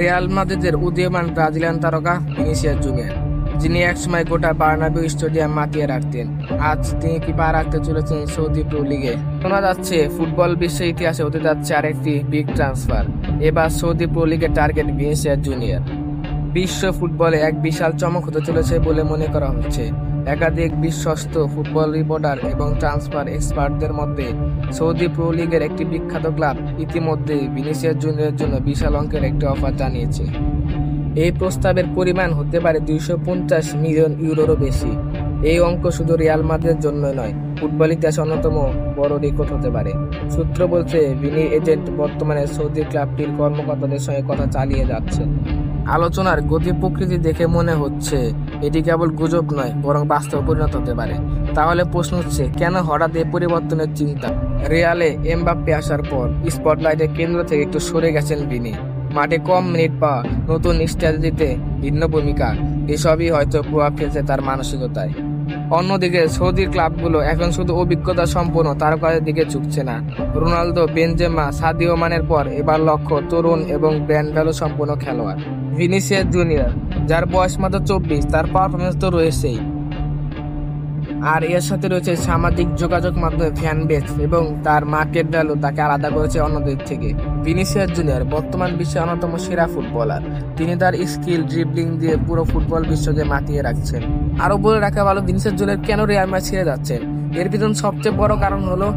Real মাদ্রিদের উদীয়মান Brazilian তারকা ভিনিসিয়াস জুনিয়র, যিনি একসময় গোটা বার্নাবেউ স্টেডিয়াম মাতিয়ে রাখতেন, আজ তিনি কি পা রাখতে চলেছেন সৌদি প্রো লিগে। শোনা যাচ্ছে ফুটবল বিশ্বের ইতিহাসে হতে যাচ্ছে আরেকটি বিগ ট্রান্সফার। এবার সৌদি প্রো লিগের টার্গেট ভিনিসিয়াস জুনিয়র। বিশ্ব ফুটবলে এক বিশাল চমক হতে চলেছে বলে মনে করা হচ্ছে। একাধিক বিশ্বস্ত ফুটবল রিপোর্টার এবং ট্রান্সফার এক্সপার্টদের মধ্যে সৌদি প্রো লিগের একটি বিখ্যাত ক্লাব ইতিমধ্যে ভিনিসিয়াস জুনিয়রের জন্য বিশাল অঙ্কের একটি অফার জানিয়েছে। এই প্রস্তাবের পরিমাণ হতে পারে 250 মিলিয়ন ইউরোরও বেশি। এই অঙ্ক শুধু রিয়াল মাদ্রিদের জন্য নয়, ফুটবল ইতিহাসে অন্যতম বড় রেকর্ড হতে পারে। সূত্র বলছে ভিনির এজেন্ট বর্তমানে সৌদি ক্লাবটির কর্মকর্তাদের সঙ্গে কথা চালিয়ে যাচ্ছেন। আলোচনার গতি প্রকৃতি দেখে মনে হচ্ছে এটি কেবল গুজব নয়, বরং বাস্তবে পরিণত হতে পারে। তাহলে প্রশ্ন হচ্ছে, কেন হঠাৎ এই পরিবর্তনের চিন্তা? রিয়ালে এমবাপ্পে আসার পর স্পটলাইটের কেন্দ্র থেকে একটু সরে গেছেন ভিনি। মাঠে কম মিনিট পাওয়া, নতুন স্ট্র্যাটেজিতে ভিন্ন ভূমিকা, এসবই হয়তো প্রভাব ফেলছে তার মানসিকতায়। অন্যদিকে সৌদির ক্লাবগুলো এখন শুধু অভিজ্ঞতা সম্পন্ন তারকাদের দিকে ঝুঁকছে না। রোনালদো, বেনজেমা, সাদিও মানের পর এবার লক্ষ্য তরুণ এবং ব্র্যান্ড ভ্যালু সম্পন্ন খেলোয়াড়। ভিনিসিয়াস জুনিয়র, যার বয়স মাত্র 24, তার পারফরমেন্স তো রয়েছেই, আর এর সাথে রয়েছে সামাজিক যোগাযোগ মাধ্যমে ফ্যান বেস এবং তার মার্কেট ভ্যালু তাকে আলাদা করেছে অন্যদের থেকে। ভিনিসিয়াস জুনিয়র বর্তমান বিশ্বের অন্যতম সেরা ফুটবলার। তিনি তার স্কিল, ড্রিবলিং দিয়ে পুরো ফুটবল বিশ্বকে মাতিয়ে রাখছেন। আরো বলে রাখা ভালো, ভিনিসিয়াস জুনিয়র কেন রিয়াল মাদ্রিদ ছেড়ে যাচ্ছেন। এর পিছনে সবচেয়ে বড় কারণ হলো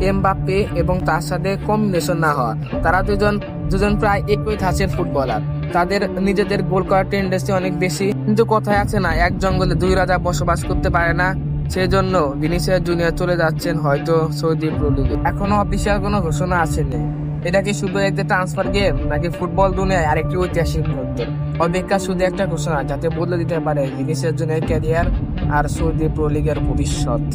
এমবাপ্পে এবং তার সাথে কম্বিনেশন না হওয়া। তারা দুজন প্রায় একই ধাঁচের ফুটবলার। তাদের নিজেদের গোল করার টেন্ডেন্সি অনেক বেশি, কিন্তু কথায় আছে না, এক জঙ্গলে দুই রাজা বসবাস করতে পারে না। সেজন্য ভিনিসিয়াস জুনিয়র চলে যাচ্ছেন হয়তো সৌদি প্রো লিগে। এখনো অফিসিয়াল কোনো ঘোষণা আসেনি। এটা কি শুধু একটা ট্রান্সফার গেম, নাকি ফুটবল দুনিয়ায় আরেকটি ঐতিহাসিক মুহূর্ত? অপেক্ষা শুধু একটা ঘোষণা, যাতে বদলে দিতে পারে ভিনিসিয়াস জুনিয়র ক্যারিয়ার আর সৌদি প্রো লিগের ভবিষ্যৎ।